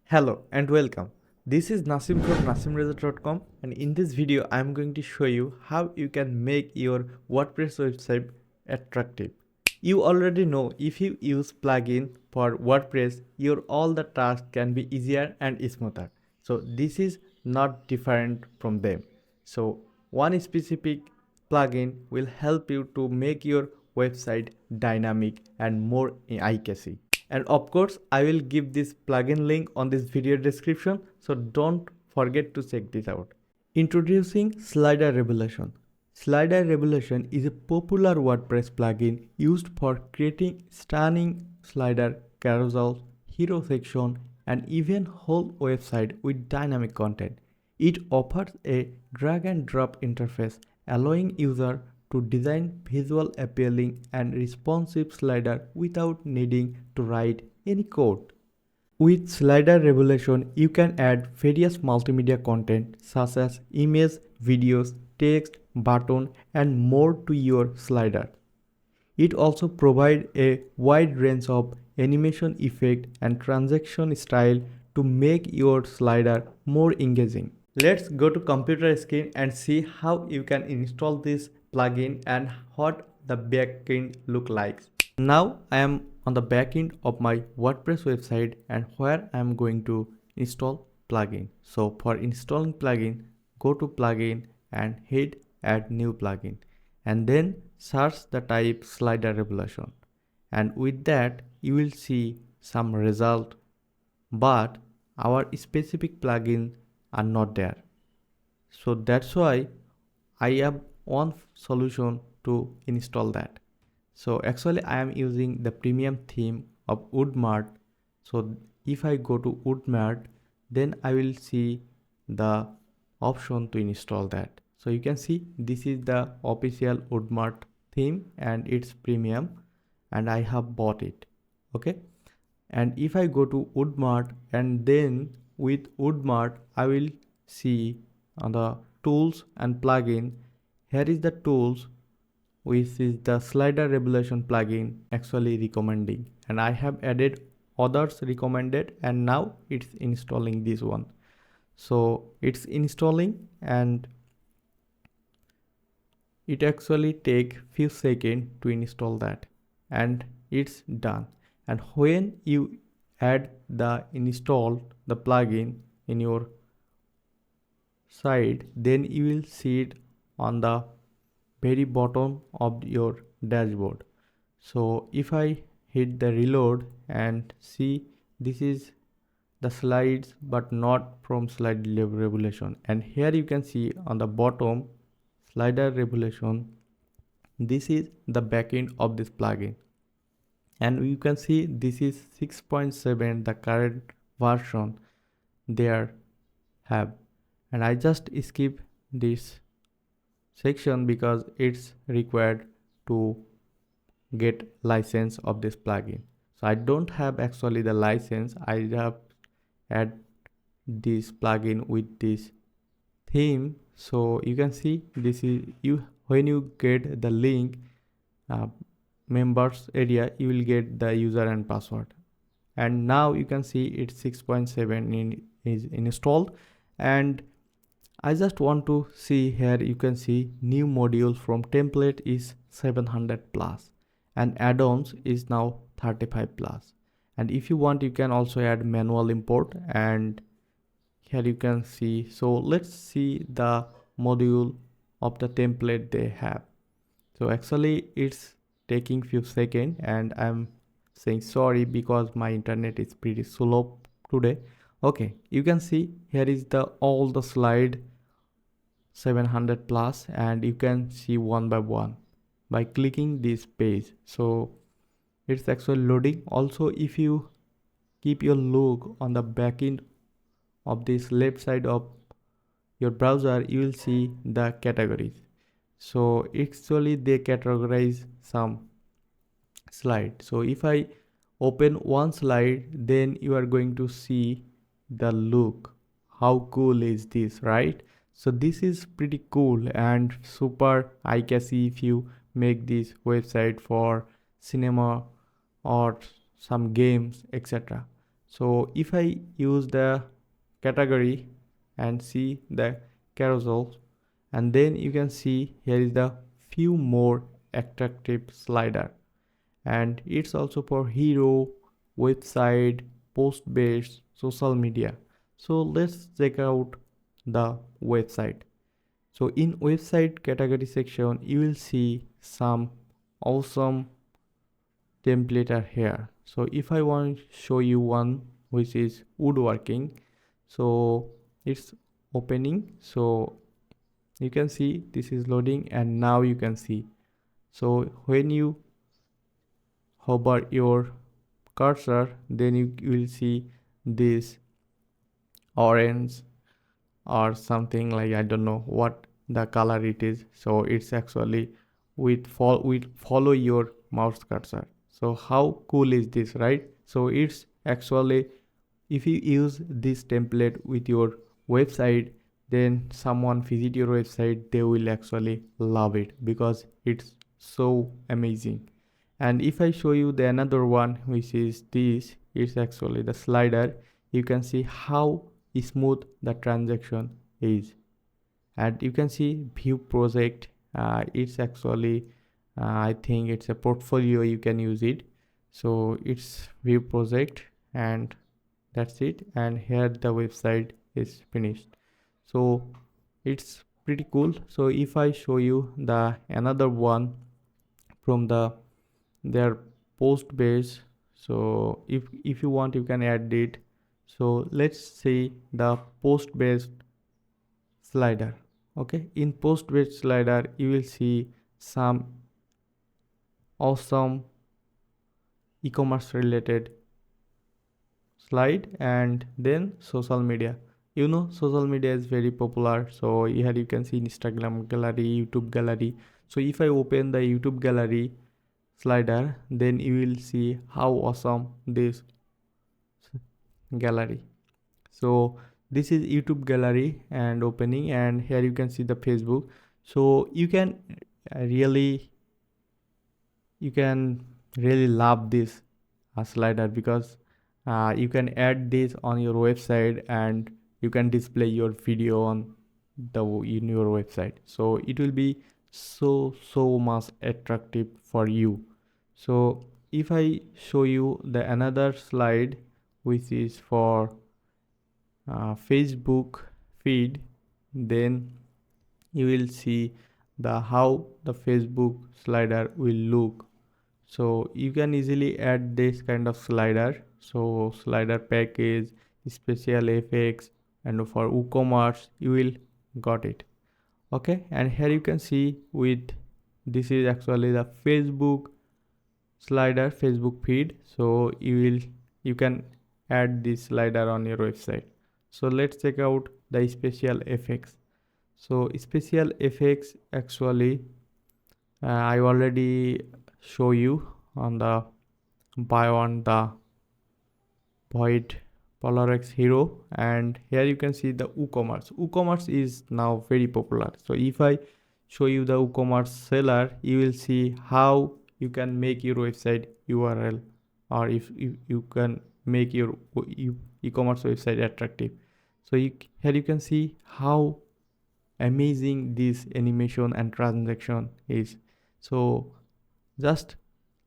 Hello and welcome. This is Nasim from nasimreza.com, and in this video I am going to show you how you can make your WordPress website attractive. You already know if you use plugin for WordPress, your all the tasks can be easier and smoother. So this is not different from them. So one specific plugin will help you to make your website dynamic and more eye-catchy. And of course, I will give this plugin link on this video description, so don't forget to check this out. Introducing Slider Revolution. Slider Revolution is a popular WordPress plugin used for creating stunning slider, carousel, hero section, and even whole website with dynamic content. It offers a drag and drop interface, allowing user to design visual appealing and responsive slider without needing to write any code. With Slider Revolution, you can add various multimedia content such as image, videos, text, button, and more to your slider. It also provides a wide range of animation effect and transaction style to make your slider more engaging. Let's go to computer screen and see how you can install this plugin and what the backend look like. Now I am on the backend of my WordPress website and where I am going to install plugin. So for installing plugin, go to plugin and hit add new plugin and then search the type Slider Revolution, and with that you will see some result, but our specific plugin are not there. So that's why I have one solution to install that. So actually I am using the premium theme of Woodmart. So if I go to Woodmart, then I will see the option to install that. So you can see this is the official Woodmart theme and it's premium and I have bought it. Okay. And if I go to Woodmart and then with Woodmart, I will see on the tools and plugin. Here is the tools, which is the Slider Revolution plugin actually recommending, and I have added others recommended and now it's installing this one. So it's installing and it actually take few seconds to install that and it's done. And when you add the plugin in your site, then you will see it on the very bottom of your dashboard. So if I hit the reload and see, this is the slides but not from Slider Revolution, and here you can see on the bottom Slider Revolution, this is the backend of this plugin, and you can see this is 6.7 the current version there have, and I just skip this section because it's required to get license of this plugin. So I don't have actually the license. I have add this plugin with this theme. So you can see this is you when you get the link members area, you will get the user and password, and now you can see it's 6.7 is installed. And I just want to see here, you can see new modules from template is 700 plus and add-ons is now 35 plus. And if you want, you can also add manual import, and here you can see. So let's see the module of the template they have. So actually it's taking few seconds and I'm saying sorry because my internet is pretty slow today. Okay, you can see here is the all the slide 700 plus, and you can see one by one by clicking this page. So it's actually loading. Also, if you keep your look on the back end of this left side of your browser, you will see the categories. So actually they categorize some slide. So if I open one slide, then you are going to see the look. How cool is this, right? So this is pretty cool and super eye-catchy if you make this website for cinema or some games, etc. So if I use the category and see the carousel, and then you can see here is the few more attractive slider, and it's also for hero, website, post based, social media. So let's check out the website. So in website category section you will see some awesome template are here. So if I want to show you one which is woodworking, so it's opening. So you can see this is loading, and now you can see, so when you hover your cursor, then you will see this orange or something, like I don't know what the color it is. So it's actually with follow your mouse cursor. So how cool is this, right? So it's actually, if you use this template with your website, then someone visit your website, they will actually love it because it's so amazing. And if I show you the another one, which is this, it's actually the slider. You can see how smooth the transaction is, and you can see view project. It's actually I think it's a portfolio, you can use it. So it's view project, and that's it, and here the website is finished. So it's pretty cool. So if I show you the another one from their post base, so if you want you can add it. So let's see the post based slider. Okay, in post based slider you will see some awesome e-commerce related slide, and then social media. You know, social media is very popular. So here you can see Instagram gallery, YouTube gallery. So if I open the YouTube gallery slider, then you will see how awesome this gallery. So this is YouTube gallery and opening, and here you can see the Facebook. So you can really love this slider, because you can add this on your website and you can display your video on in your website. So it will be so much attractive for you. So if I show you the another slide, which is for Facebook feed, then you will see the how the Facebook slider will look. So you can easily add this kind of slider. So slider package, special effects, and for WooCommerce you will got it. Okay, and here you can see with this is actually the Facebook slider, Facebook feed. So you can add this slider on your website. So let's check out the special effects. So special effects actually I already show you on the buy on the void parallax hero, and here you can see the WooCommerce. WooCommerce is now very popular. So if I show you the WooCommerce seller, you will see how you can make your website URL, or if you can make your e-commerce website attractive. So here you can see how amazing this animation and transaction is. So just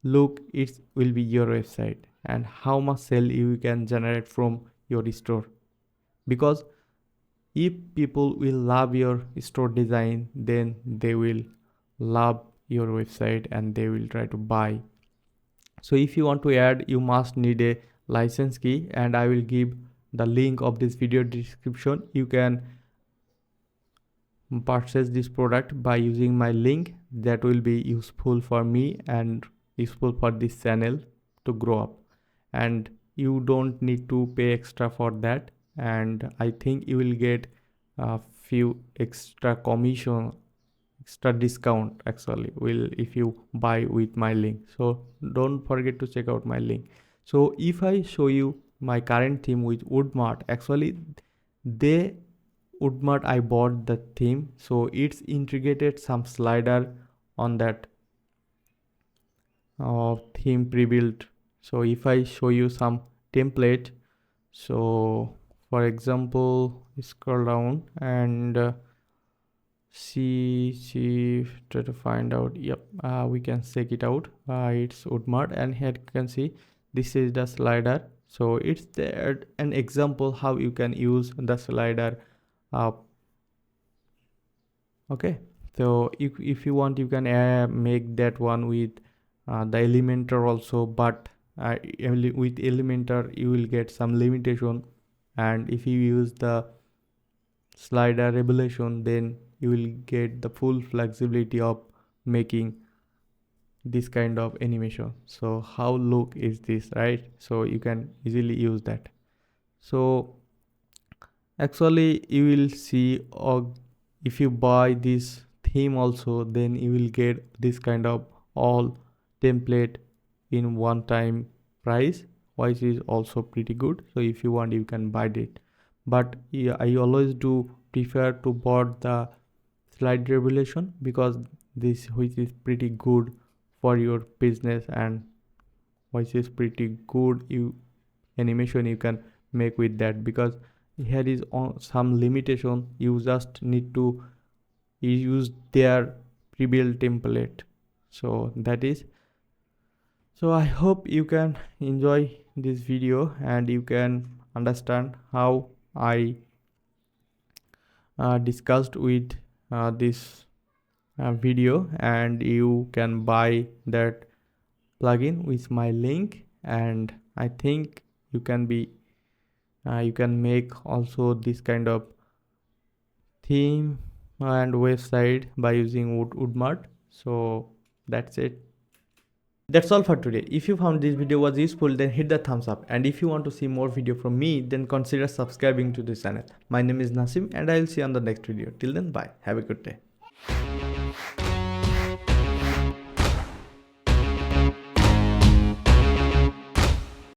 look, it will be your website, and how much sale you can generate from your store. Because if people will love your store design, then they will love your website and they will try to buy. So if you want to add, you must need a license key, and I will give the link of this video description. You can purchase this product by using my link. That will be useful for me and useful for this channel to grow up, and you don't need to pay extra for that. And I think you will get a few extra commission, extra discount actually will if you buy with my link. So don't forget to check out my link. So if I show you my current theme with Woodmart, actually they Woodmart I bought the theme, so it's integrated some slider on that theme pre-built. So if I show you some template, So for example, scroll down and see try to find out. Yep, we can check it out. It's Woodmart, and here you can see this is the slider. So it's there an example how you can use the slider. Okay, so if you want, you can make that one with the Elementor also, but with Elementor you will get some limitation, and if you use the slider revelation, then you will get the full flexibility of making this kind of animation. So how look is this, right? So you can easily use that. So actually you will see, or if you buy this theme also, then you will get this kind of all template in one time price, which is also pretty good. So if you want, you can buy it, but yeah, I always do prefer to buy the slide revelation, because this which is pretty good for your business, and which is pretty good you animation you can make with that, because here is some limitation. You just need to use their pre-built template. So that is, so I hope you can enjoy this video and you can understand how I discussed with this video, and you can buy that plugin with my link. And I think you can be you can make also this kind of theme and website by using Woodmart. So that's it. That's all for today. If you found this video was useful, then hit the thumbs up, and if you want to see more video from me, then consider subscribing to this channel. My name is Nasim, and I will see you on the next video. Till then, bye. Have a good day.